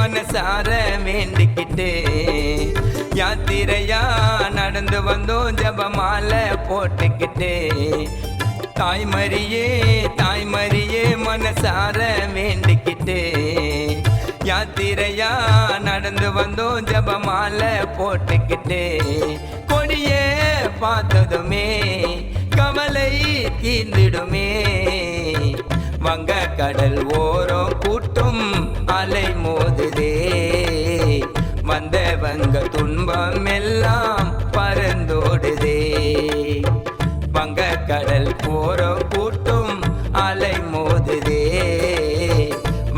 மனசார வேண்டிக்கிட்டு யாத்திரையா நடந்து வந்தோம் ஜபமாலை போட்டுக்கிட்டு தாய்மரியே தாய்மரியே மனசார வேண்டிக்கிட்டு யாத்திரையா நடந்து வந்தோம் ஜபமாலை போட்டுக்கிட்டு கொடியே பார்த்ததுமே கவலை தீர்ந்திடுமே வங்க கடல் ஓரம் கூட்டும் அலை மோதுதே வந்தவங்க துன்பம் எல்லாம் பறந்தோடுதே வங்க கடல் ஓரம் கூட்டும் அலை மோதுதே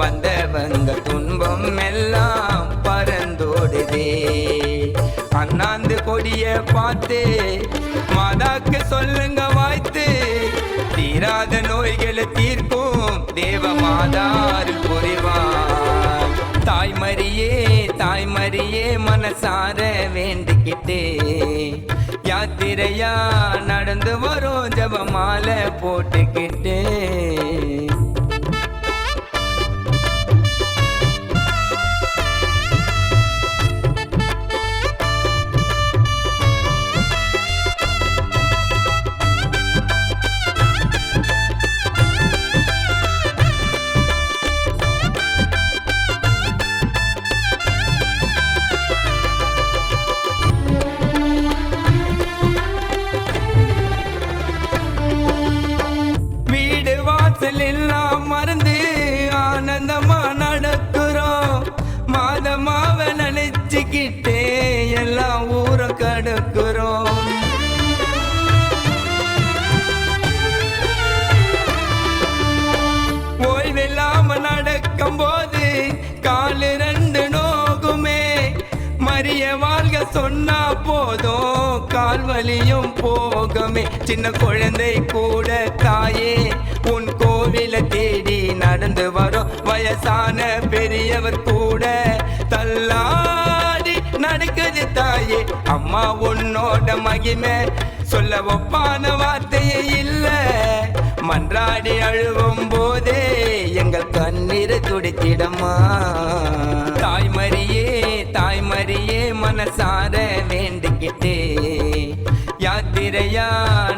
வந்தவங்க துன்பம் எல்லாம் பறந்தோடுதே அண்ணாந்து கொடிய பார்த்து மாதாக்கு சொல்லுங்க வாய்த்து தீராத நோய்களை தீர்க்கும் தேவ மாதார் புரிவார் தாய்மரியே தாய்மரியே மனசார வேண்டிக்கிட்டு யாத்திரையா நடந்து வரும் ஜபமாலை போட்டுக்கிட்டு எல்லாம் மறந்து ஆனந்தமா நடக்கிறோம் மாதமாவ நினைச்சுக்கிட்டே எல்லாம் ஊரை கடக்கிறோம் ஓய்வில்லாம நடக்கும் போது காலு ரெண்டு நோகுமே மரிய வாழ்க சொன்னா போதும் கால் வலியும் போகுமே சின்ன குழந்தை கூட தாயே உன் கோவில தேடி நடந்து வரும் வயசான பெரியவர் கூட தள்ளாடி நடக்குது தாயே அம்மா உன்னோட மகிமை சொல்ல ஒப்பான வார்த்தையே இல்ல மன்றாடி அழுவும் போதே எங்கள் கண்ணீர் துடித்திடமா தாய்மரியே தாய்மரியே மனசார வேண்டிக்கிட்டு யாத்திரையா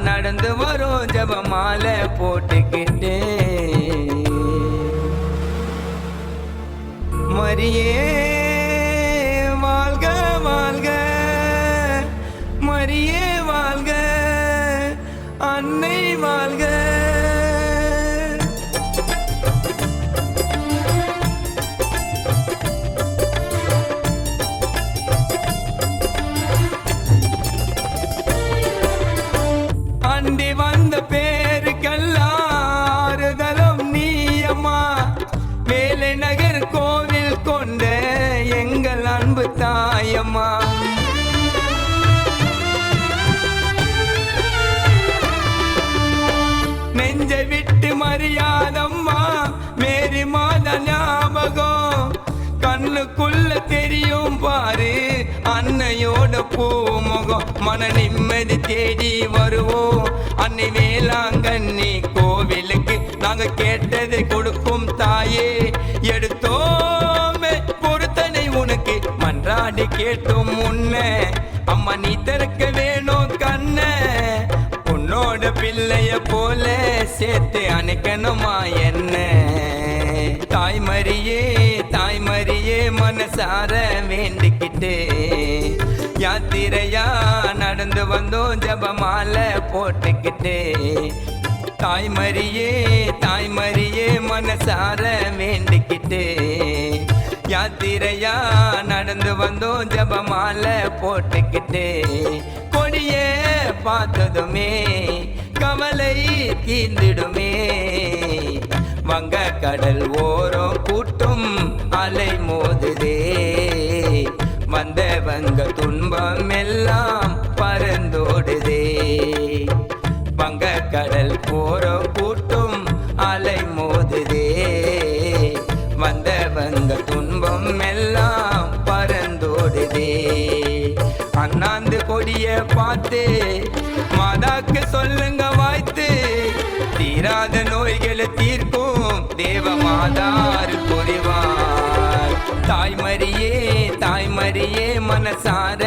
நடந்து வரும் ஜபமாலை போட்டுக்கிட்டு மரியே வாழ்க வாழ்க மரியே வாழ்க அன்னை வாழ்க அண்டி வந்த பேருக்கெல்லாம் ஆறுதலும் நீயம்மா வேலை நகர் கோவில் கொண்ட எங்கள் அன்பு தாயம்மா நெஞ்ச விட்டு மரியாதம்மா மேரி மாத ஞாபகம் கண்ணுக்குள்ள தெரியும் பாரு அன்னையோட பூமுகம் மன நிம்மதி தேடி வருவோம் அன்னை வேளாங்கண்ணி கோவிலுக்கு நாங்க கேட்டதை கொடுக்கும் தாயே எடுத்தோமே பொறுத்தனை உனக்கு மன்றாடி கேட்டும் முன்ன அம்மா நீ திறக்க வேணும் கண்ண உன்னோட பிள்ளைய போல சேர்த்து அணைக்கணுமா என்ன தாய்மரியே தாய்மரியே மனசார வேண்டிக்கிட்டு யாத்திரையா நடந்து வந்தோம் ஜபமாலை போட்டுக்கிட்டு தாய்மரியே தாய்மரியே மனசார வேண்டிக்கிட்டு யாத்திரையா நடந்து வந்தோம் ஜபமாலை போட்டுக்கிட்டு கொடியே பார்த்ததுமே கவலை தீர்ந்திடுமே வங்க கடல் ஓரம் கூட்டும் அலை மோதுதே வந்தவங்க துன்பம் எல்லாம் பறந்தோடுதே வங்க கடல் ஓரம் கூட்டும் அலை மோதுதே வந்தவங்க துன்பம் எல்லாம் பறந்தோடுதே அண்ணாந்து கொடிய பார்த்து மாதாக்கு சொல்லுங்க வாய்த்து தீராத நோய்களை தீர்க்கும் தேவ மாதார் புரிவார் தாய் தாய்மரியே தாய்மரியே மனசார